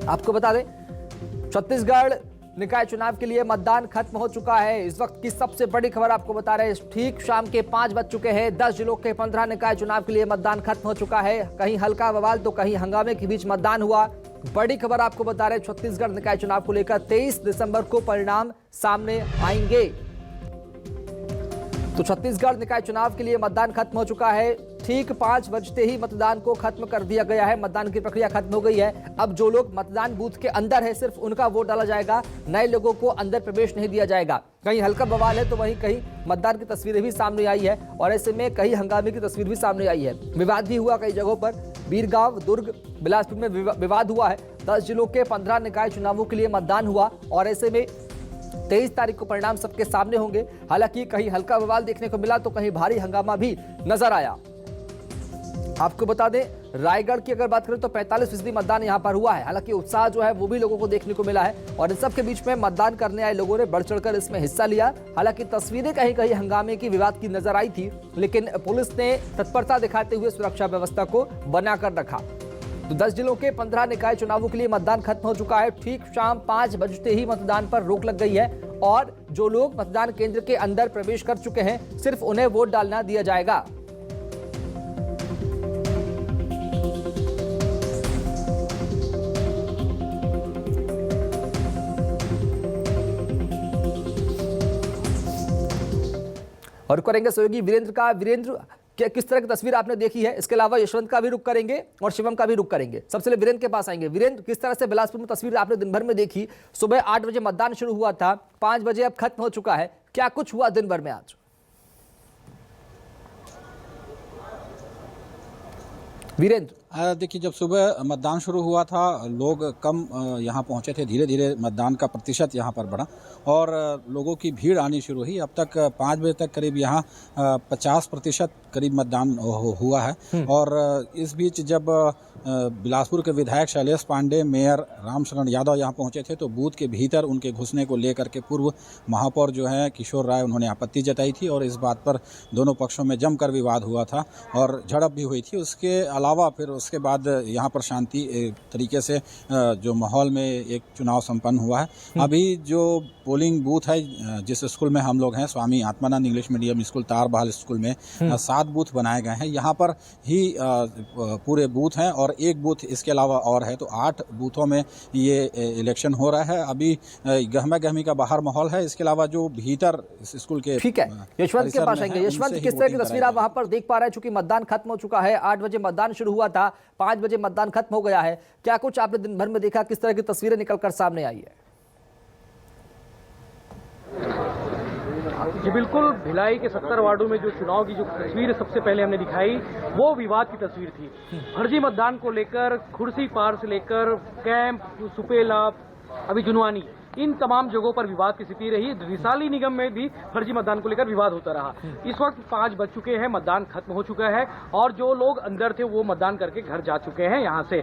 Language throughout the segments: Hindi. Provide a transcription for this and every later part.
आपको बता दें, छत्तीसगढ़ निकाय चुनाव के लिए मतदान खत्म हो चुका है। इस वक्त की सबसे बड़ी खबर आपको बता रहे हैं, ठीक शाम के 5 बज चुके हैं। 10 जिलों के 15 निकाय चुनाव के लिए मतदान खत्म हो चुका है। कहीं हल्का बवाल तो कहीं हंगामे के बीच मतदान हुआ। बड़ी खबर आपको बता रहे हैं, छत्तीसगढ़ निकाय चुनाव को लेकर 23 दिसंबर को परिणाम सामने आएंगे। तो छत्तीसगढ़ निकाय चुनाव के लिए मतदान खत्म हो चुका है। ठीक 5 बजते ही मतदान को खत्म कर दिया गया है। मतदान की प्रक्रिया खत्म हो गई है। अब जो लोग मतदान बूथ के अंदर है, सिर्फ उनका वोट डाला जाएगा। नए लोगों को अंदर प्रवेश नहीं दिया जाएगा। कहीं हल्का बवाल है तो वहीं कहीं मतदान की तस्वीरें भी सामने आई है और ऐसे में कहीं हंगामे की तस्वीर भी सामने आई है। विवाद भी हुआ कई जगहों पर। बीरगांव, दुर्ग, बिलासपुर में विवाद हुआ है। 10 जिलों के 15 निकाय चुनावों के लिए मतदान हुआ और ऐसे में 23 तारीख को परिणाम सबके सामने होंगे। हालांकि कहीं हल्का बवाल देखने को मिला तो कहीं भारी हंगामा भी नजर आया। आपको बता दें, रायगढ़ की अगर बात करें तो 45% मतदान यहां पर हुआ है। हालांकि उत्साह जो है वो भी लोगों को देखने को मिला है और इन सब के बीच में मतदान करने आए लोगों ने बढ़ चढ़कर इसमें हिस्सा लिया। हालांकि तस्वीरें कहीं कहीं हंगामे की, विवाद की नजर आई थी, लेकिन पुलिस ने तत्परता दिखाते हुए सुरक्षा व्यवस्था को बनाकर रखा। तो 10 जिलों के 15 निकाय चुनावों के लिए मतदान खत्म हो चुका है। ठीक शाम 5 बजते ही मतदान पर रोक लग गई है और जो लोग मतदान केंद्र के अंदर प्रवेश कर चुके हैं, सिर्फ उन्हें वोट डालना दिया जाएगा। और करेंगे सहयोगी वीरेंद्र का। वीरेंद्र, क्या किस तरह की तस्वीर आपने देखी है? इसके अलावा यशवंत का भी रुख करेंगे और शिवम का भी रुख करेंगे। सबसे पहले वीरेंद्र के पास आएंगे। वीरेंद्र, किस तरह से बिलासपुर में तस्वीर आपने दिन भर में देखी? सुबह 8 बजे मतदान शुरू हुआ था, 5 बजे अब खत्म हो चुका है। क्या कुछ हुआ दिन भर में आज? वीरेंद्र, देखिए, जब सुबह मतदान शुरू हुआ था, लोग कम यहाँ पहुँचे थे। धीरे धीरे मतदान का प्रतिशत यहाँ पर बढ़ा और लोगों की भीड़ आनी शुरू हुई। अब तक 5 बजे तक करीब यहाँ 50% करीब मतदान हुआ है। और इस बीच जब बिलासपुर के विधायक शैलेश पांडे, मेयर रामशरण यादव यहाँ पहुँचे थे तो बूथ के भीतर उनके घुसने को लेकर के पूर्व महापौर जो है किशोर राय, उन्होंने आपत्ति जताई थी और इस बात पर दोनों पक्षों में जमकर विवाद हुआ था और झड़प भी हुई थी। उसके अलावा फिर उसके बाद यहाँ पर शांति तरीके से जो माहौल में एक चुनाव संपन्न हुआ है। अभी जो पोलिंग बूथ है, जिस स्कूल में हम लोग हैं, Swami Atmanand English medium school Tarbahal school में 7 बूथ बनाए गए हैं। यहाँ पर ही पूरे बूथ हैं और एक बूथ इसके अलावा और है, तो 8 बूथों में ये इलेक्शन हो रहा है। अभी गहमा गहमी का बाहर माहौल है। इसके अलावा जो भीतर स्कूल के, ठीक है, यशवंत के पास आएंगे। यशवंत, किस तरह की तस्वीर आप वहां पर देख पा रहे हैं? चूंकि मतदान खत्म हो चुका है, 8 बजे मतदान शुरू हुआ था, 5 बजे मतदान खत्म हो गया है। क्या कुछ आपने दिन भर में देखा? किस तरह की तस्वीरें निकलकर सामने आई है? जी बिल्कुल, भिलाई के 70 वार्डों में जो चुनाव की जो तस्वीर सबसे पहले हमने दिखाई, वो विवाद की तस्वीर थी। फर्जी मतदान को लेकर खुर्सी पार से लेकर कैंप, सुपेला, अभी जुनवानी, इन तमाम जगहों पर विवाद की स्थिति रही। रिसाली निगम में भी फर्जी मतदान को लेकर विवाद होता रहा। इस वक्त 5 बज चुके हैं, मतदान खत्म हो चुका है और जो लोग अंदर थे वो मतदान करके घर जा चुके हैं। यहाँ से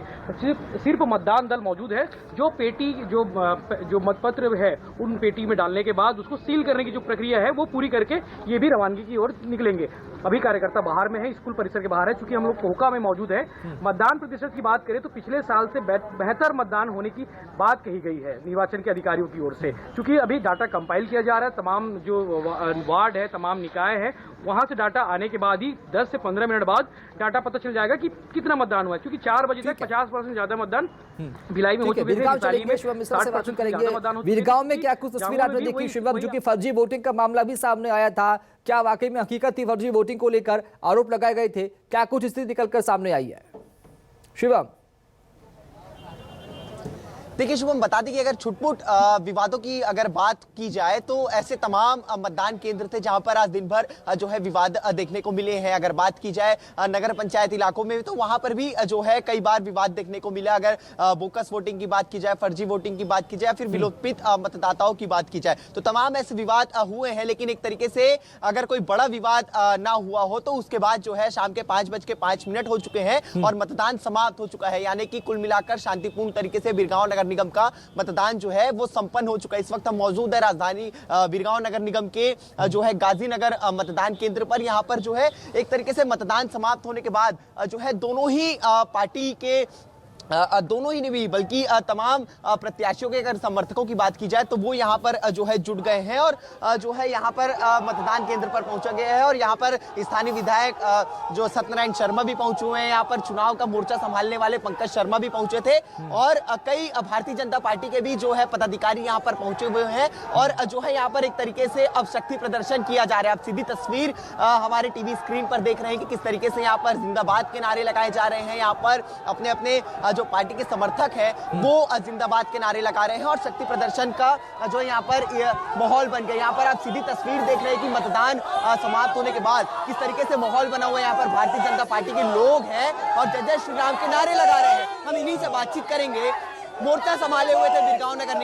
सिर्फ मतदान दल मौजूद है। जो पेटी, जो मतपत्र है, उन पेटी में डालने के बाद उसको सील करने की जो प्रक्रिया है वो पूरी करके ये भी रवानगी की ओर निकलेंगे। अभी कार्यकर्ता बाहर में है, स्कूल परिसर के बाहर है। चूंकि हम लोग कोहका में मौजूद है। मतदान प्रतिशत की बात करें तो पिछले साल से बेहतर मतदान होने की बात कही गई है निर्वाचन के अधिकारियों की ओर से। क्योंकि अभी डाटा कंपाइल किया जा रहा है, तमाम जो वार्ड है, तमाम निकाय है, वहां से डाटा आने के बाद ही 10 से 15 मिनट बाद डाटा पता चल जाएगा कि कितना मतदान हुआ है। क्योंकि 4 बजे तक 50% ज्यादा मतदान भिलाई में हो चुके थे। वीरगांव में क्या कुछ तस्वीर आपने देखी शिवम? जो कि फर्जी वोटिंग का मामला भी सामने आया था, क्या वाकई में हकीकत थी? फर्जी वोटिंग को लेकर आरोप लगाए गए थे, क्या कुछ स्थिति निकलकर सामने आई है शिवम? देखिए शुभम, बता दें कि अगर छुटपुट विवादों की अगर बात की जाए तो ऐसे तमाम मतदान केंद्र थे जहां पर आज दिन भर जो है विवाद देखने को मिले हैं। अगर बात की जाए नगर पंचायत इलाकों में तो वहां पर भी जो है कई बार विवाद देखने को मिला। अगर बोकस वोटिंग की बात की जाए, फर्जी वोटिंग की बात की जाए, फिर विलोपित मतदाताओं की बात की जाए तो तमाम ऐसे विवाद हुए हैं। लेकिन एक तरीके से अगर कोई बड़ा विवाद ना हुआ हो तो उसके बाद जो है शाम के 5:05 हो चुके हैं और मतदान समाप्त हो चुका है। यानी कि कुल मिलाकर शांतिपूर्ण तरीके से बीरगांव नगर निगम का मतदान जो है वो संपन्न हो चुका है। इस वक्त हम मौजूद है राजधानी बीरगांव नगर निगम के जो है गाजीनगर मतदान केंद्र पर। यहां पर जो है एक तरीके से मतदान समाप्त होने के बाद जो है दोनों ही पार्टी के दोनों ही नहीं बल्कि तमाम प्रत्याशियों के अगर समर्थकों की बात की जाए तो वो यहाँ पर जो है जुट गए हैं और जो है यहाँ पर मतदान केंद्र पर पहुंचा गया है और यहाँ पर स्थानीय विधायक जो सत्यनारायण शर्मा भी पहुंचे हुए हैं। यहाँ पर चुनाव का मोर्चा संभालने वाले पंकज शर्मा भी पहुंचे थे और कई भारतीय जनता पार्टी के भी जो है पदाधिकारी यहाँ पर पहुंचे हुए हैं और जो है यहाँ पर एक तरीके से अब शक्ति प्रदर्शन किया जा रहा है। आप सीधी तस्वीर हमारे टीवी स्क्रीन पर देख रहे हैं कि किस तरीके से यहाँ पर जिंदाबाद के नारे लगाए जा रहे हैं। यहाँ पर अपने अपने जो पार्टी के समर्थक है वो जिंदाबाद के नारे लगा रहे हैं और शक्ति प्रदर्शन का जो यहाँ पर माहौल बन गया। यहाँ पर आप सीधी तस्वीर देख रहे हैं कि मतदान समाप्त होने के बाद किस तरीके से माहौल बना हुआ है। यहाँ पर भारतीय जनता पार्टी के लोग हैं और जय जय श्री राम के नारे लगा रहे हैं। हम इन्हीं से बातचीत करेंगे। मोर्चा संभाले हुए थे बिरगांव नगर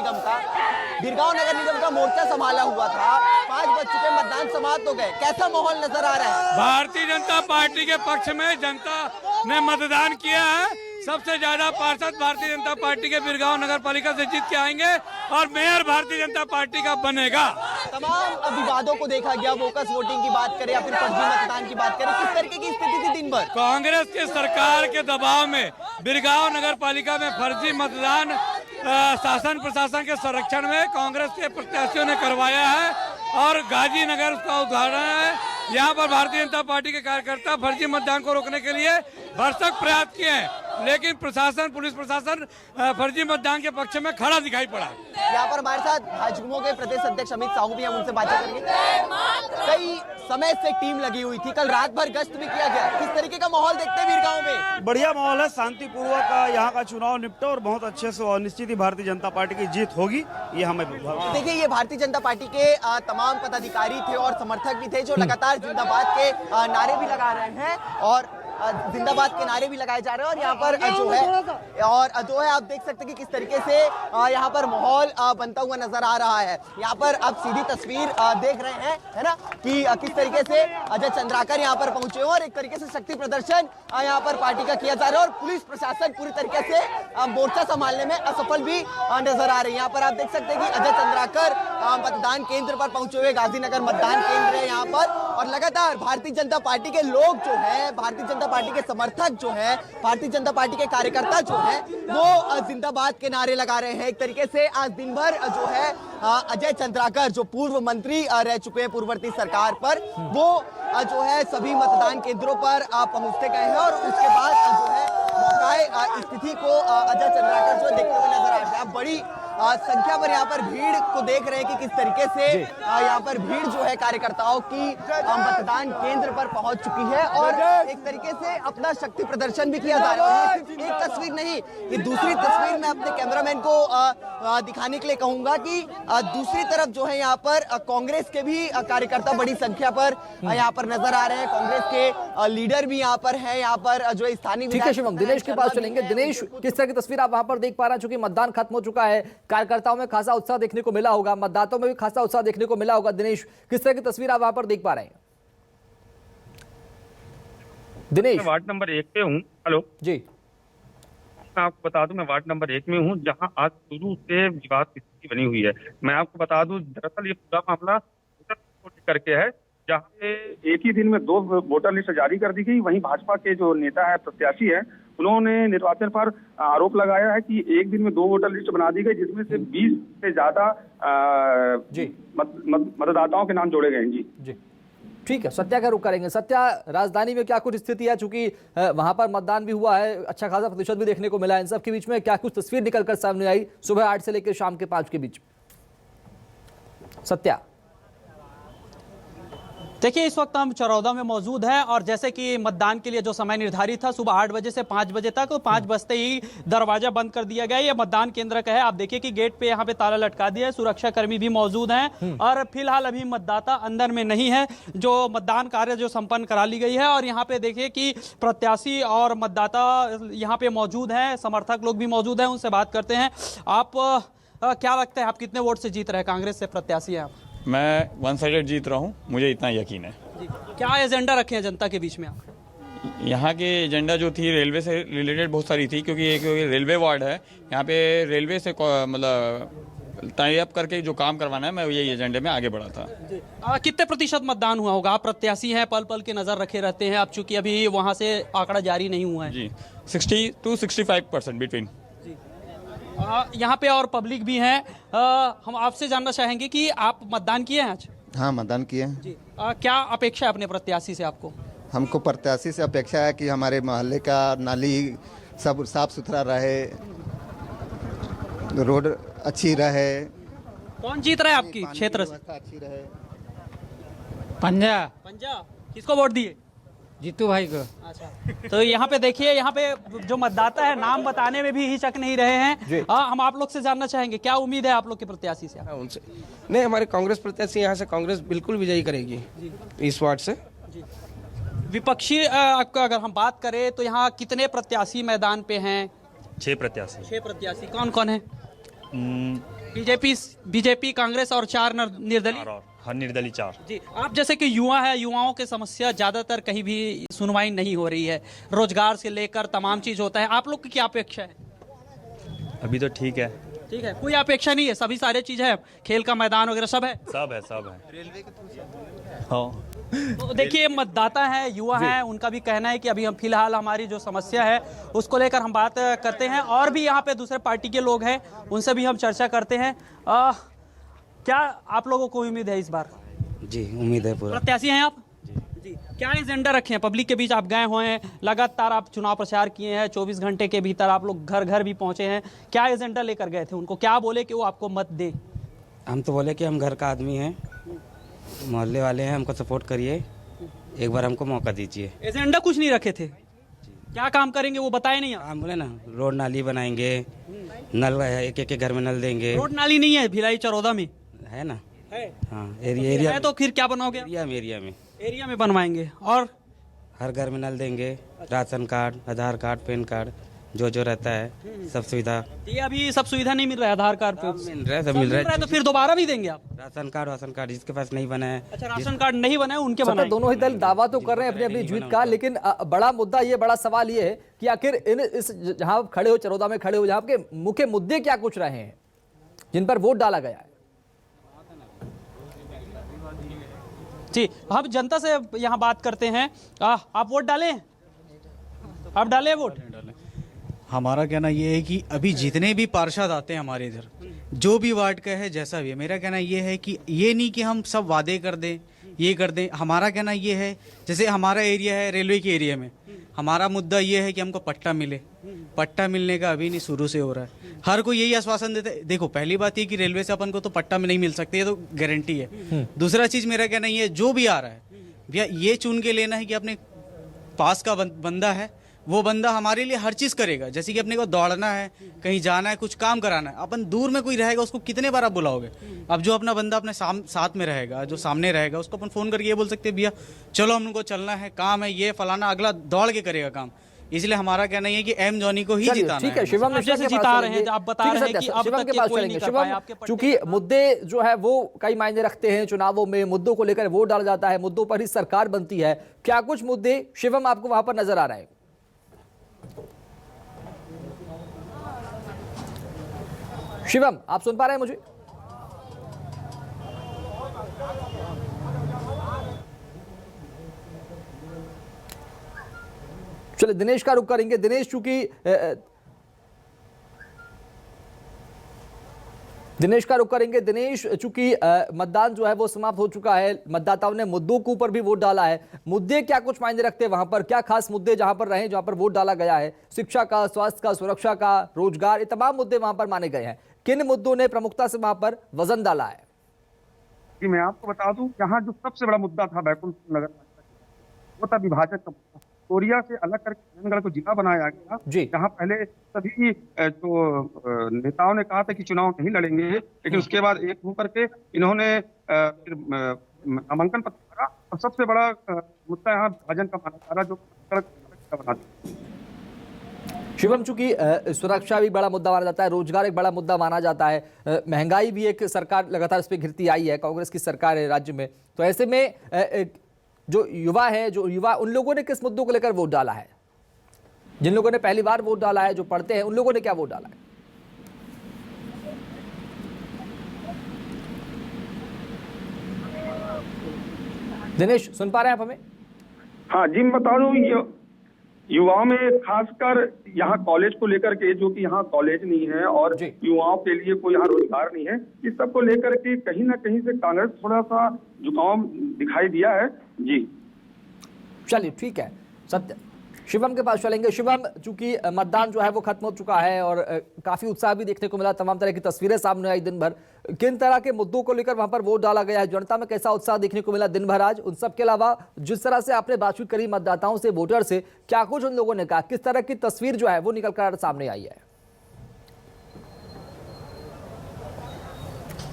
निगम का मोर्चा संभाला हुआ था। 5 बज चुके, मतदान समाप्त हो गए, कैसा माहौल नजर आ रहा है? भारतीय जनता पार्टी के पक्ष में जनता ने मतदान किया है। सबसे ज्यादा पार्षद भारतीय जनता पार्टी के बिरगांव नगर पालिका से जीत के आएंगे और मेयर भारतीय जनता पार्टी का बनेगा। तमाम विवादों को देखा गया, बोकस वोटिंग की बात करें या फिर फर्जी मतदान की बात करें, किस तरीके की स्थिति थी दिन भर? कांग्रेस के सरकार के दबाव में बिरगांव नगर पालिका में फर्जी मतदान शासन प्रशासन के संरक्षण में कांग्रेस के प्रत्याशियों ने करवाया है और गाजीनगर उसका उदाहरण है। यहाँ पर भारतीय जनता पार्टी के कार्यकर्ता फर्जी मतदान को रोकने के लिए भरसक प्रयास किए हैं, लेकिन प्रशासन, पुलिस प्रशासन फर्जी मतदान के पक्ष में खड़ा दिखाई पड़ा। यहाँ पर हमारे साथ भाजपा के प्रदेश अध्यक्ष अमित साहू भी, हम उनसे बातचीत करेंगे। कई समय से टीम लगी हुई थी, कल रात भर गश्त भी किया गया, किस तरीके का माहौल देखते हैं वीरगांव में? बढ़िया माहौल है, शांतिपूर्वक यहाँ का चुनाव निपटा और बहुत अच्छे से और निश्चित ही भारतीय जनता पार्टी की जीत होगी, ये हमें। देखिए, ये भारतीय जनता पार्टी के तमाम पदाधिकारी थे और समर्थक भी थे जो लगातार जिंदाबाद के नारे भी लगा रहे हैं और जिंदाबाद के नारे भी लगाए जा रहे हैं और यहाँ पर जो है आप देख सकते हैं कि किस तरीके से यहाँ पर माहौल बनता हुआ नजर आ रहा है। यहाँ पर आप सीधी तस्वीर देख रहे हैं, है ना, कि किस तरीके से अजय चंद्राकर यहाँ पर पहुंचे और एक तरीके से शक्ति प्रदर्शन यहाँ पर पार्टी का किया जा रहा है और पुलिस प्रशासन पूरी तरीके से मोर्चा संभालने में असफल भी नजर आ रही है। यहाँ पर आप देख सकते हैं कि अजय चंद्राकर मतदान केंद्र पर पहुंचे हुए, गाजीनगर मतदान केंद्र है यहाँ पर, और लगातार भारतीय जनता पार्टी के लोग जो है, भारतीय जनता पार्टी के समर्थक जो है, भारतीय जनता पार्टी के कार्यकर्ता जो है वो जिंदाबाद के नारे लगा रहे हैं। एक तरीके से आज दिन भर जो है अजय चंद्राकर जो पूर्व मंत्री रह चुके हैं पूर्ववर्ती सरकार पर, वो जो है सभी मतदान केंद्रों पर पहुंचते गए हैं और उसके बाद जो है मौका स्थिति को अजय चंद्राकर जो देखते हुए नजर आ रहे हैं। बड़ी संख्या पर यहाँ पर भीड़ को देख रहे हैं कि किस तरीके से यहाँ पर भीड़ जो है कार्यकर्ताओं की मतदान केंद्र पर पहुंच चुकी है और एक तरीके से अपना शक्ति प्रदर्शन भी किया जा रहा है। सिर्फ एक तस्वीर नहीं, ये दूसरी तस्वीर मैं अपने कैमरामैन को दिखाने के लिए कहूंगा कि दूसरी तरफ जो है यहाँ पर कांग्रेस के भी कार्यकर्ता बड़ी संख्या पर यहाँ पर नजर आ रहे हैं। कांग्रेस के लीडर भी यहाँ पर है, यहाँ पर जो स्थानीय। ठीक है शिवम, दिनेश के पास चलेंगे। दिनेश, किस तरह की तस्वीर आप वहां पर देख पा रहे हैं? चूंकि मतदान खत्म हो चुका है, कार्यकर्ताओं में खासा उत्साह देखने को मिला होगा, मतदाताओं में भी खासा उत्साह देखने को मिला होगा। दिनेश, किस तरह की तस्वीर आप वहां पर देख पा रहे हैं? दिनेश, वार्ड नंबर 1 पे हूँ। हेलो जी, मैं आपको बता दूं, मैं वार्ड नंबर 1 में हूँ, जहाँ आज शुरू से विवाद की स्थिति बनी हुई है। मैं आपको बता दूं, दरअसल ये पूरा मामला वोटर को करके है, जहाँ पे एक ही दिन में 2 वोटर लिस्ट जारी कर दी गई। वहीं भाजपा के जो नेता है, प्रत्याशी है, उन्होंने निर्वाचन पर आरोप लगाया है कि एक दिन में 2 वोटर लिस्ट बना दी गई, जिसमें से 20 से ज्यादा मतदाताओं के नाम जोड़े गए हैं। जी ठीक है, सत्या का रुख करेंगे। सत्या, राजधानी में क्या कुछ स्थिति है? चूंकि वहां पर मतदान भी हुआ है, अच्छा खासा प्रतिशत भी देखने को मिला है, इन सब के बीच में क्या कुछ तस्वीर निकलकर सामने आई सुबह 8 से लेकर शाम के 5 के बीच? सत्या, देखिए, इस वक्त हम चरौदा में मौजूद हैं और जैसे कि मतदान के लिए जो समय निर्धारित था सुबह 8 बजे से 5 बजे तक, तो 5 बजते ही दरवाजा बंद कर दिया गया। ये मतदान केंद्र का है, आप देखिए कि गेट पे यहाँ पे ताला लटका दिया है, सुरक्षा कर्मी भी मौजूद हैं और फिलहाल अभी मतदाता अंदर में नहीं है। जो मतदान कार्य जो संपन्न करा ली गई है और यहाँ पे देखिए कि प्रत्याशी और मतदाता यहाँ पे मौजूद हैं, समर्थक लोग भी मौजूद हैं, उनसे बात करते हैं। आप क्या लगता है, आप कितने वोट से जीत रहे हैं? कांग्रेस से प्रत्याशी हैं आप। मैं 1 साइडेड जीत रहा हूँ, मुझे इतना यकीन है। क्या एजेंडा रखे हैं जनता के बीच में आप? यहाँ के एजेंडा जो थी रेलवे से रिलेटेड बहुत सारी थी, क्योंकि एक रेलवे वार्ड है, यहाँ पे रेलवे से मतलब टाई अप करके जो काम करवाना है, मैं यही एजेंडे में आगे बढ़ा था। कितने प्रतिशत मतदान हुआ होगा? आप प्रत्याशी हैं, पल पल की नजर रखे रहते हैं, अब चूंकि अभी वहां से आंकड़ा जारी नहीं हुआ है। जी 60 to 65% बिटवीन। यहाँ पे और पब्लिक भी हैं। हम आपसे जानना चाहेंगे कि आप मतदान किए हैं आज? हाँ, मतदान किए हैं। जी क्या अपेक्षा है अपने प्रत्याशी से आपको? हमको प्रत्याशी से अपेक्षा है कि हमारे मोहल्ले का नाली सब साफ सुथरा रहे, रोड अच्छी रहे। कौन जीत रहा है आपकी क्षेत्र से? व्यवस्था अच्छी रहे। पंजा किसको वोट दिए? जीतू भाई को। अच्छा, तो यहाँ पे देखिए, यहाँ पे जो मतदाता है नाम बताने में भी हिचक नहीं रहे हैं। हम आप लोग से जानना चाहेंगे, क्या उम्मीद है आप लोग के प्रत्याशी से? उनसे नहीं, हमारे कांग्रेस प्रत्याशी यहाँ से कांग्रेस बिल्कुल विजयी करेगी इस वार्ड से। विपक्षी आपका अगर हम बात करें तो यहाँ कितने प्रत्याशी मैदान पे हैं? 6 प्रत्याशी। 6 प्रत्याशी कौन कौन है? बीजेपी, कांग्रेस और 4 निर्दलीय। हर निर्दलीय 4। जी, आप जैसे कि युवा है, युवाओं की समस्या ज्यादातर कहीं भी सुनवाई नहीं हो रही है, रोजगार से लेकर तमाम चीज होता है। आप लोग की क्या अपेक्षा है? अभी तो ठीक है। ठीक है, कोई अपेक्षा नहीं है, सभी सारे चीज है, खेल का मैदान वगैरह सब है। सब है। रेलवे के थ्रू। हाँ। तो देखिए, मतदाता है, युवा है, उनका भी कहना है कि अभी हम फिलहाल हमारी जो समस्या है उसको लेकर हम बात करते हैं। और भी यहाँ पे दूसरे पार्टी के लोग हैं, उनसे भी हम चर्चा करते हैं। क्या आप लोगों को उम्मीद है इस बार? जी, उम्मीद है पूरा। प्रत्याशी हैं आप? जी। क्या एजेंडा रखे हैं? पब्लिक के बीच आप गए हुए हैं, लगातार आप चुनाव प्रचार किए हैं, 24 घंटे के भीतर आप लोग घर घर भी पहुंचे हैं। क्या एजेंडा लेकर गए थे? उनको क्या बोले कि वो आपको मत दे? हम तो बोले कि हम घर का आदमी हैं, मोहल्ले वाले हैं, हमको सपोर्ट करिए, एक बार हमको मौका दीजिए। एजेंडा कुछ नहीं रखे थे? क्या काम करेंगे वो बताए नहीं? हम बोले ना, रोड नाली बनाएंगे, नल एक एक घर में नल देंगे। रोड नाली नहीं है भिलाई चरौदा में? है ना, है। हाँ, एरिया है तो फिर क्या बनाओगे? एरिया में बनवाएंगे। और हर घर में नल देंगे, राशन कार्ड, आधार कार्ड, पैन कार्ड, जो रहता है सब सुविधा। ये अभी सब सुविधा नहीं मिल रहा है? आधार कार्ड पे मिल रहा है तो फिर दोबारा भी देंगे आप? राशन कार्ड जिसके पास नहीं बना है। अच्छा, राशन कार्ड नहीं बना है उनके बनाएंगे। दोनों ही दल दावा तो कर रहे हैं अपनी अपनी जीत का, लेकिन बड़ा मुद्दा ये, बड़ा सवाल ये है कि आखिर इस जहां खड़े हो, चरौदा में खड़े हो, जहां के मुख्य मुद्दे क्या कुछ रहे हैं जिन पर वोट डाला गया है? जी, हम जनता से यहाँ बात करते हैं। आप वोट डाले? आप डाले वोट? हमारा कहना ये है कि अभी जितने भी पार्षद आते हैं हमारे इधर, जो भी वार्ड का है, जैसा भी है, मेरा कहना ये है कि ये नहीं कि हम सब वादे कर दें, ये कर दें। हमारा कहना ये है, जैसे हमारा एरिया है रेलवे के एरिया में, हमारा मुद्दा ये है कि हमको पट्टा मिले। पट्टा मिलने का अभी नहीं, शुरू से हो रहा है। हर कोई यही आश्वासन देते। देखो, पहली बात ये कि रेलवे से अपन को तो पट्टा में नहीं मिल सकते, ये तो गारंटी है। दूसरा चीज मेरा कहना ये है, जो भी आ रहा है भैया, ये चुन के लेना है कि अपने पास का बंदा है, वो बंदा हमारे लिए हर चीज करेगा। जैसे कि अपने को दौड़ना है, कहीं जाना है, कुछ काम कराना है, अपन दूर में कोई रहेगा, उसको कितने बार आप बुलाओगे? अब जो अपना बंदा अपने साथ में रहेगा, जो सामने रहेगा, उसको अपन फोन करके ये बोल सकते हैं, भैया चलो हमको चलना है, काम है, ये फलाना, अगला दौड़ के करेगा काम। इसलिए हमारा कहना है कि एम जॉनी को ही जिताना है। ठीक है, शिवम मिश्रा के जिता रहे हैं, आप बता रहे हैं कि अब तक के कोई नहीं कर पाया आपके पट्टे। चूंकि मुद्दे जो है वो कई मायने रखते हैं चुनावों में, मुद्दों को लेकर वोट डाला जाता है, मुद्दों पर ही सरकार बनती है। क्या कुछ मुद्दे शिवम आपको वहां पर नजर आ रहे हैं? शिवम, आप सुन पा रहे हैं मुझे? चलिए दिनेश का रुख करेंगे। दिनेश, चूंकि दिनेश चूंकि मतदान जो है वो समाप्त हो चुका है, मतदाताओं ने मुद्दों के ऊपर भी वोट डाला है। मुद्दे क्या कुछ मायने रखते हैं वहां पर? क्या खास मुद्दे जहां पर रहे, जहां पर वोट डाला गया है? शिक्षा का, स्वास्थ्य का, सुरक्षा का, रोजगार, ये तमाम मुद्दे वहां पर माने गए हैं। किन मुद्दों ने प्रमुखता से वहां पर वजन डाला है? कि मैं आपको बता दूं, यहाँ जो सबसे बड़ा मुद्दा था बैकुंठ नगर, वो था विभाजन का मुद्दा। कोरिया से अलग करके किशनगढ़ को जिला बनाया गया, जहाँ पहले सभी जो नेताओं ने कहा था कि चुनाव नहीं लड़ेंगे, लेकिन उसके बाद एक होकर के इन्होंने नामांकन पत्र भरा। और सबसे बड़ा मुद्दा यहाँ विभाजन का माना जा रहा, जो बना। शिवम, चूंकि सुरक्षा भी बड़ा मुद्दा माना जाता है, रोजगार एक बड़ा मुद्दा माना जाता है, महंगाई भी एक, सरकार लगातार इस पर घिरती आई है, कांग्रेस की सरकार है राज्य में, तो ऐसे में जो युवा है, उन लोगों ने किस मुद्दों को लेकर वोट डाला है? जिन लोगों ने पहली बार वोट डाला है, जो पढ़ते हैं, उन लोगों ने क्या वोट डाला है? दिनेश, सुन पा रहे हैं आप हमें? हाँ जी, मैं बता दूं, युवाओं में खासकर यहाँ कॉलेज को लेकर के, जो कि यहाँ कॉलेज नहीं है और युवाओं के लिए कोई यहाँ रोजगार नहीं है, इस सब को लेकर के कहीं ना कहीं से कांग्रेस थोड़ा सा झुकाव दिखाई दिया है जी। चलिए ठीक है, सत्य शिवम के पास चलेंगे। शिवम, चूंकि मतदान जो है वो खत्म हो चुका है और काफी उत्साह भी देखने को मिला, तमाम तरह की तस्वीरें सामने आई दिन भर, किन तरह के मुद्दों को लेकर वहां पर वोट डाला गया है, जनता में कैसा उत्साह देखने को मिला दिन भर आज? उन सब के अलावा जिस तरह से आपने बातचीत करी मतदाताओं से, वोटर से, क्या कुछ उन लोगों ने कहा, किस तरह की तस्वीर जो है वो निकल कर सामने आई है?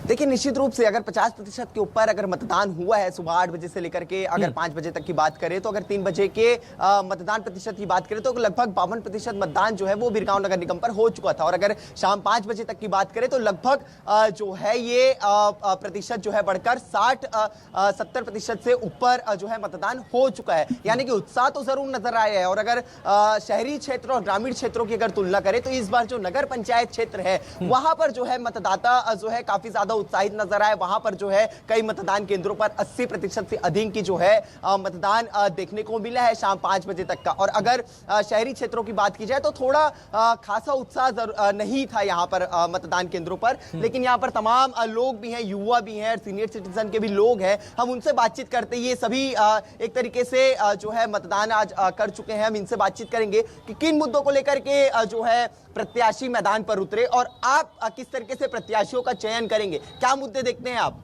देखिए, निश्चित रूप से अगर 50% के ऊपर अगर मतदान हुआ है सुबह 8 बजे से लेकर के अगर 5 बजे तक की बात करें, तो अगर 3 बजे के मतदान प्रतिशत की बात करें तो लगभग 52% मतदान जो है वो बिरगांव नगर निगम पर हो चुका था। और अगर शाम 5 बजे तक की बात करें तो लगभग जो है ये प्रतिशत जो है बढ़कर 60-70% से ऊपर जो है मतदान हो चुका है। यानी कि उत्साह तो जरूर नजर आया है। और अगर शहरी क्षेत्र और ग्रामीण क्षेत्रों की अगर तुलना करें तो इस बार जो नगर पंचायत क्षेत्र है वहां पर जो है मतदाता जो है काफी ज्यादा उत्साहित नजर आए। वहां पर जो है कई मतदान केंद्रों पर 80% से अधिक की जो है मतदान देखने को मिला है शाम 5 बजे तक का। और अगर शहरी क्षेत्रों की बात की जाए तो थोड़ा खासा उत्साह नहीं था यहां पर मतदान केंद्रों पर, लेकिन यहां पर तमाम लोग भी हैं, युवा भी हैं, सीनियर सिटीजन के भी लोग हैं। हम उनसे बातचीत करते, ये सभी एक तरीके से जो है मतदान आज कर चुके हैं। हम इनसे बातचीत करेंगे कि किन मुद्दों को लेकर के जो है प्रत्याशी मैदान पर उतरे और आप किस तरीके से प्रत्याशियों का चयन करेंगे, क्या मुद्दे देखते हैं आप?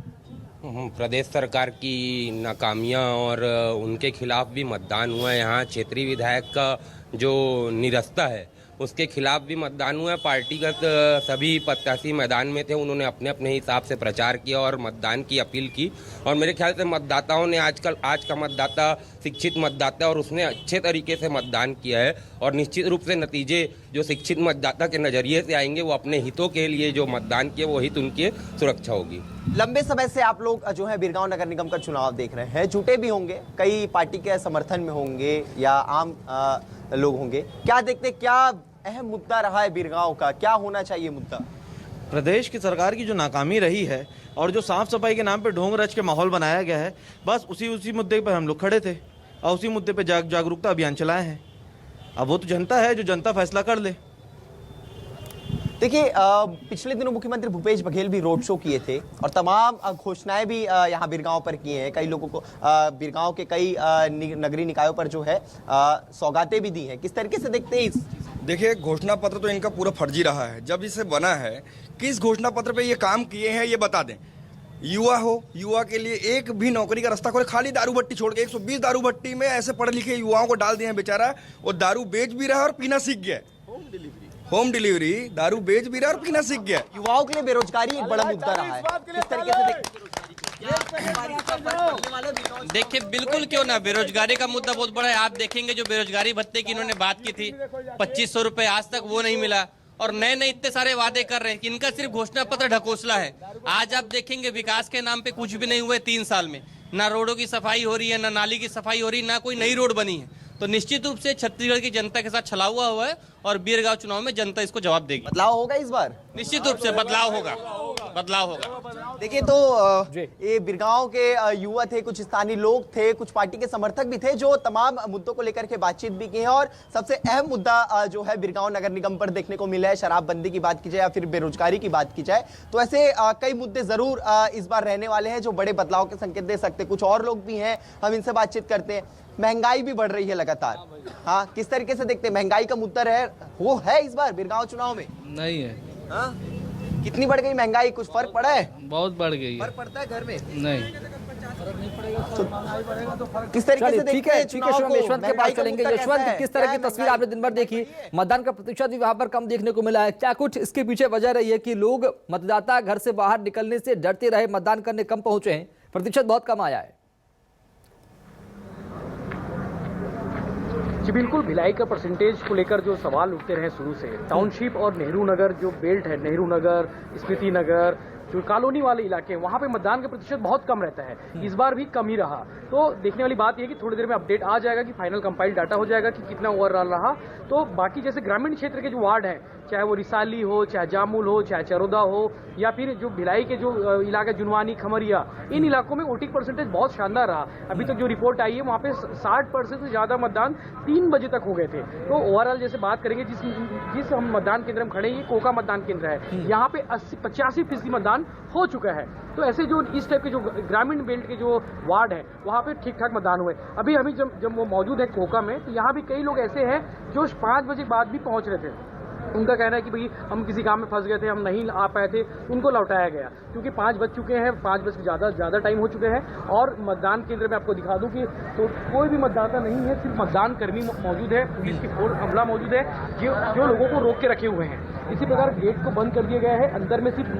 प्रदेश सरकार की नाकामियां और उनके खिलाफ भी मतदान हुआ है। यहाँ क्षेत्रीय विधायक का जो निरस्ता है उसके खिलाफ भी मतदान हुआ है। पार्टीगत सभी प्रत्याशी मैदान में थे, उन्होंने अपने अपने हिसाब से प्रचार किया और मतदान की अपील की। और मेरे ख्याल से मतदाताओं ने आज का मतदाता शिक्षित मतदाता और उसने अच्छे तरीके से मतदान किया है। और निश्चित रूप से नतीजे जो शिक्षित मतदाता के नज़रिए से आएंगे वो अपने हितों के लिए जो मतदान किए वो हित उनकी सुरक्षा होगी। लंबे समय से आप लोग जो है बिरगांव नगर निगम का चुनाव देख रहे हैं, जुटे भी होंगे, कई पार्टी के समर्थन में होंगे या आम लोग होंगे, क्या देखते, क्या अहम मुद्दा रहा है बिरगांव का, क्या होना चाहिए मुद्दा? प्रदेश की सरकार की जो नाकामी रही है और जो साफ सफाई के नाम पे ढोंग रच के माहौल बनाया गया है, बस उसी मुद्दे पर हम लोग खड़े थे और उसी मुद्दे पे जागरूकता अभियान चलाए हैं। अब वो तो जनता है, जो जनता फैसला कर ले। देखिए, पिछले दिनों मुख्यमंत्री भूपेश बघेल भी रोड शो किए थे और तमाम घोषणाएं भी यहाँ बिरगांव पर किए हैं। कई लोगों को बिरगांव के कई नगरीय निकायों पर जो है सौगातें भी दी हैं। किस तरीके से देखते हैं इस? देखिए, घोषणा पत्र तो इनका पूरा फर्जी रहा है। जब इसे बना है, किस घोषणा पत्र पे ये काम किए हैं ये बता दें। युवा के लिए एक भी नौकरी का रास्ता खोले, खाली दारू भट्टी छोड़ के 120 दारू भट्टी में ऐसे पढ़े लिखे युवाओं को डाल दिए हैं। बेचारा वो दारू बेच भी रहा है और पीना सीख गया। होम डिलीवरी दारू बेच भी रहा है और पीना सीख गया। युवाओं के लिए बेरोजगारी एक बड़ा मुद्दा रहा है, किस तरीके से देखिए, बिल्कुल क्यों ना, बेरोजगारी का मुद्दा बहुत बड़ा है। आप देखेंगे जो बेरोजगारी भत्ते की इन्होंने बात की थी, 2500 रुपए आज तक वो नहीं मिला और नए नए इतने सारे वादे कर रहे हैं कि इनका सिर्फ घोषणा पत्र ढकोसला है। आज आप देखेंगे विकास के नाम पे कुछ भी नहीं हुए 3 साल में, ना रोडों की सफाई हो रही है, ना नाली की सफाई हो रही है, ना कोई नई रोड बनी है। तो निश्चित रूप से छत्तीसगढ़ की जनता के साथ छलावा हुआ है और बीरगांव चुनाव में जनता इसको जवाब देगी। बदलाव होगा इस बार, निश्चित रूप से बदलाव होगा। देखिए, तो ये बिरगांव के युवा थे, कुछ स्थानीय लोग थे, कुछ पार्टी के समर्थक भी थे जो तमाम मुद्दों को लेकर के बातचीत भी की है। और सबसे अहम मुद्दा जो है बिरगांव नगर निगम पर देखने को मिला है, शराबबंदी की बात की जाए या फिर बेरोजगारी की बात की जाए तो ऐसे कई मुद्दे जरूर इस बार रहने वाले हैं जो बड़े बदलाव के संकेत दे सकते। कुछ और लोग भी हैं, हम इनसे बातचीत करते हैं। महंगाई भी बढ़ रही है लगातार, हाँ, किस तरीके से देखते हैं? महंगाई का मुद्दा वो है इस बार बिरगांव चुनाव में? नहीं है। हाँ? कितनी बढ़ गई महंगाई, कुछ फर्क पड़ा है? बहुत बढ़ गई है। फर्क पड़ता है घर में? नहीं। किस तरीके से ठीक है, यशवंत के पास चलेंगे। यशवंत, किस तरह की तस्वीर आपने दिन भर देखी? मतदान का प्रतिशत भी वहां पर कम देखने को मिला है, क्या कुछ इसके पीछे वजह रही है कि लोग मतदाता घर से बाहर निकलने से डरते रहे, मतदान करने कम पहुंचे हैं, प्रतिशत बहुत कम आया है? जी बिल्कुल, भिलाई का परसेंटेज को लेकर जो सवाल उठते रहे शुरू से, टाउनशिप और नेहरू नगर जो बेल्ट है, नेहरू नगर, स्मृति नगर, जो कॉलोनी वाले इलाके हैं वहां पे मतदान का प्रतिशत बहुत कम रहता है, इस बार भी कम ही रहा। तो देखने वाली बात यह कि थोड़ी देर में अपडेट आ जाएगा कि फाइनल कंपाइल डाटा हो जाएगा कि कितना ओवरऑल रहा। तो बाकी जैसे ग्रामीण क्षेत्र के जो वार्ड हैं, चाहे वो रिसाली हो, चाहे जामुल हो, चाहे चरोदा हो, या फिर जो भिलाई के जो इलाका जुनवानी, खमरिया, इन इलाकों में वोटिंग परसेंटेज बहुत शानदार रहा। अभी तक जो रिपोर्ट आई है वहाँ पे 60% से ज़्यादा मतदान 3 बजे तक हो गए थे। तो ओवरऑल जैसे बात करेंगे जिस हम मतदान केंद्र में खड़े हैं, ये कोका मतदान केंद्र है, यहाँ पे 85% मतदान हो चुका है। तो ऐसे जो इस टाइप के जो ग्रामीण बेल्ट के जो वार्ड है वहाँ पे ठीक ठाक मतदान हुए। अभी जब वो मौजूद है कोका में, तो यहाँ भी कई लोग ऐसे हैं जो 5 बजे बाद भी पहुँच रहे थे। उनका कहना है कि भाई हम किसी काम में फंस गए थे, हम नहीं आ पाए थे, उनको लौटाया गया क्योंकि 5 बज चुके हैं, 5 बज से ज़्यादा टाइम हो चुके हैं। और मतदान केंद्र में आपको दिखा दूं कि तो कोई भी मतदाता नहीं है, सिर्फ मतदान कर्मी मौजूद है, पुलिस की अमला मौजूद है जो लोगों को रोक के रखे हुए हैं। इसी प्रकार गेट को बंद कर दिया गया है। अंदर में सिर्फ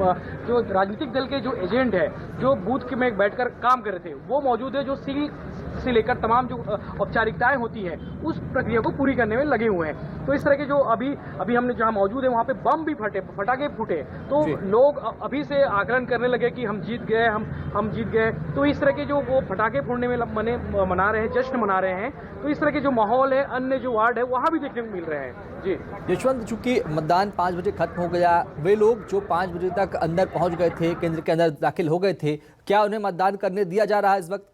जो राजनीतिक दल के जो एजेंट है, जो बूथ में बैठकर काम कर रहे थे, वो मौजूद है, जो सील से लेकर तमाम जो औपचारिकताएं होती है उस प्रक्रिया को पूरी करने में लगे हुए हैं। तो इस तरह के जो अभी हमने जहां मौजूद है वहां पे बम भी फटाके फूटे, तो लोग अभी से आकलन करने लगे कि हम जीत गए, हम जीत गए। तो इस तरह के जो वो फटाके फोड़ने में मना रहे हैं, जश्न मना रहे हैं। तो इस तरह के जो माहौल है अन्य जो वार्ड है वहां भी देखने को मिल रहे हैं। जी यशवंत, चूंकि मतदान 5 बजे खत्म हो गया, वे लोग जो 5 बजे तक अंदर पहुंच गए थे, केंद्र के अंदर दाखिल हो गए थे, क्या उन्हें मतदान करने दिया जा रहा है इस वक्त?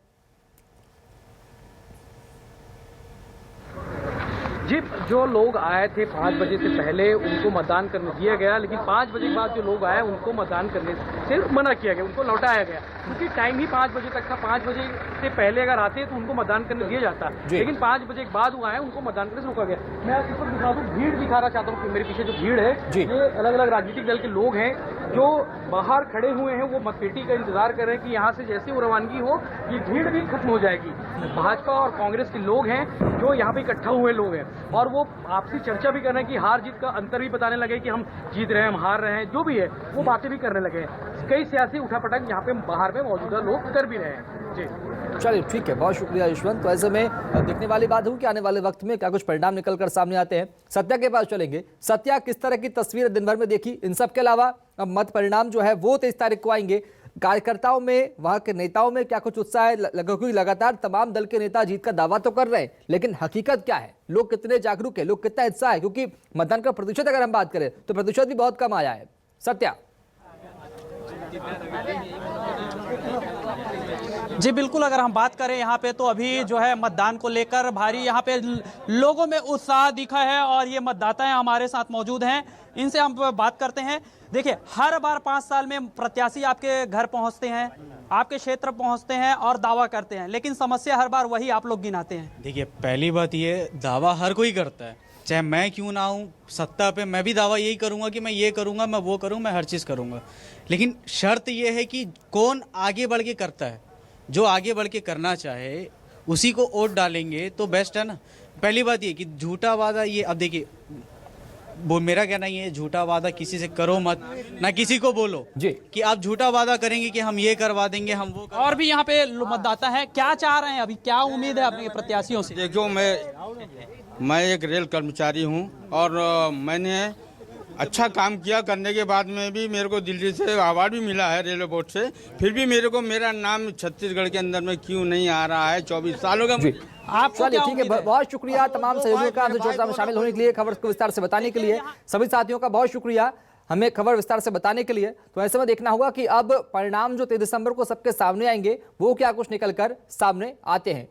जी, जो लोग आए थे 5 बजे से पहले उनको मतदान करने दिया गया, लेकिन 5 बजे के बाद जो लोग आए उनको मतदान करने से मना किया गया, उनको लौटाया गया क्योंकि टाइम ही 5 बजे तक था। 5 बजे से पहले अगर आते तो उनको मतदान करने दिया जाता, लेकिन 5 बजे के बाद वो आए, उनको मतदान करने से रोका गया। मैं आपको दिखा दूं, भीड़ दिखाना चाहता हूँ कि मेरे पीछे जो भीड़ है, ये अलग अलग राजनीतिक दल के लोग हैं जो बाहर खड़े हुए हैं, वो मतपेटी का इंतजार कर रहे हैं कि यहाँ से जैसे वो रवानगी हो ये भीड़ भी खत्म हो जाएगी। भाजपा और कांग्रेस के लोग हैं जो यहाँ पे इकट्ठा हुए लोग हैं, और वो आपसी चर्चा भी कर रहे हैं कि हार जीत का अंतर भी बताने लगे कि हम जीत रहे हैं, हम हार रहे हैं, जो भी है वो बातें भी करने लगे हैं। कई सियासी उठापटक यहाँ पे बाहर में मौजूदा लोग कर भी रहे हैं। जी चलिए ठीक है, बहुत शुक्रिया यशवंत। तो ऐसे में देखने वाली बात है कि आने वाले वक्त में क्या कुछ परिणाम निकलकर सामने आते हैं। सत्या के पास चलेंगे। सत्या, किस तरह की तस्वीर दिन भर में देखी? इन सब के अलावा अब मत परिणाम जो है वो 23 तारीख को आएंगे। कार्यकर्ताओं में, वहां के नेताओं में क्या कुछ उत्साह है? क्योंकि लगातार तमाम दल के नेता जीत का दावा तो कर रहे हैं, लेकिन हकीकत क्या है? लोग कितने जागरूक है, लोग कितना उत्साह है? क्योंकि मतदान का प्रतिशत अगर हम बात करें तो प्रतिशत भी बहुत कम आया है। सत्या जी बिल्कुल, अगर हम बात करें यहाँ पे तो अभी जो है मतदान को लेकर भारी यहाँ पे लोगों में उत्साह दिखा है, और ये मतदाता हैं हमारे साथ मौजूद हैं, इनसे हम बात करते हैं। देखिए, हर बार 5 साल में प्रत्याशी आपके घर पहुंचते हैं, आपके क्षेत्र पहुंचते हैं और दावा करते हैं, लेकिन समस्या हर बार वही आप लोग गिनाते हैं। देखिए, पहली बात ये, दावा हर कोई करता है, चाहे मैं क्यों ना हूँ सत्ता पे, मैं भी दावा यही करूँगा कि मैं ये करूँगा, मैं वो करूँ, मैं हर चीज़ करूँगा। लेकिन शर्त ये है कि कौन आगे बढ़ के करता है। जो आगे बढ़ के करना चाहे उसी को वोट डालेंगे तो बेस्ट है ना। पहली बात ये कि झूठा वादा, ये अब देखिए, वो मेरा कहना ये है, झूठा वादा किसी से करो मत, ना किसी को बोलो जी कि आप झूठा वादा करेंगे कि हम ये करवा देंगे, हम वो और भी यहाँ पे मतदाता है, क्या चाह रहे हैं अभी, क्या उम्मीद है अपने प्रत्याशियों से? देखो, मैं एक रेल कर्मचारी हूँ और मैंने अच्छा काम किया, करने के बाद में भी मेरे को दिल्ली से अवार्ड भी मिला है रेलवे बोर्ड से, फिर भी मेरे को मेरा नाम छत्तीसगढ़ के अंदर में क्यों नहीं आ रहा है? 24 सालों का। आप चलिए ठीक है, बहुत शुक्रिया तमाम सहयोगियों का चर्चा में शामिल होने के लिए, खबर को विस्तार से बताने के लिए। सभी साथियों का बहुत शुक्रिया हमें खबर विस्तार से बताने के लिए। तो ऐसे में देखना होगा कि अब परिणाम जो 23 दिसंबर को सबके सामने आएंगे वो क्या कुछ निकल कर सामने आते हैं।